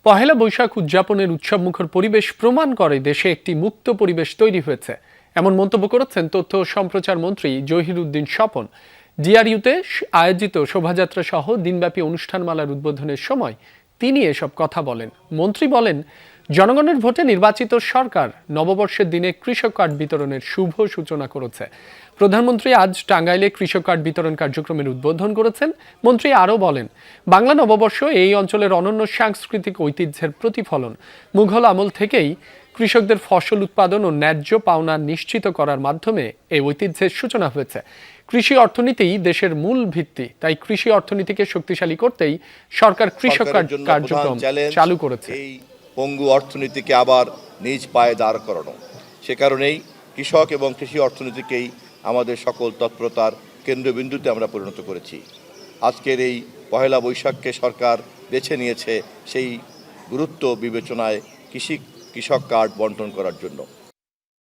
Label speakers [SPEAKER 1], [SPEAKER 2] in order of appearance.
[SPEAKER 1] পহেলা বৈশাখ উদযাপনের উৎসবমুখর পরিবেশ প্রমাণ করে দেশে একটি মুক্ত পরিবেশ তৈরি হয়েছে, এমন মন্তব্য করেছেন তথ্য ও সম্প্রচার মন্ত্রী জহিরুদ্দিন স্বপন। ডিআরইউতে আয়োজিত শোভাযাত্রা সহ দিনব্যাপী অনুষ্ঠানমালার উদ্বোধনের সময় তিনি এসব কথা বলেন। মন্ত্রী বলেন, জনগণের ভোটে নির্বাচিত সরকার নববর্ষের দিনে কৃষক কার্ড বিতরণের শুভ সূচনা করেছে। প্রধানমন্ত্রী আজ টাঙ্গাইলে কৃষক কার্ড বিতরণ কার্যক্রমের উদ্বোধন করেছেন। মন্ত্রী আরও বলেন, বাংলা নববর্ষ এই অঞ্চলের অনন্য সাংস্কৃতিক ঐতিহ্যের প্রতিফলন। মুঘল আমল থেকেই কৃষকদের ফসল উৎপাদন ও ন্যায্য পাওনা নিশ্চিত করার মাধ্যমে এই ঐতিহ্যের সূচনা হয়েছে। কৃষি অর্থনীতি দেশের মূল ভিত্তি, তাই কৃষি অর্থনীতিকে শক্তিশালী করতেই সরকার কৃষক কার্ড কার্যক্রম চালু করেছে।
[SPEAKER 2] এই পঙ্গু অর্থনীতিকে আবার নিজ পায়ে দাঁড় করানো, সে কারণেই কৃষক এবং কৃষি অর্থনীতিকেই আমাদের সকল তৎপরতার কেন্দ্রবিন্দুতে আমরা পরিণত করেছি। আজকের এই পহেলা বৈশাখকে সরকার বেছে নিয়েছে সেই গুরুত্ব বিবেচনায় কৃষক কার্ড বন্টন করার জন্য।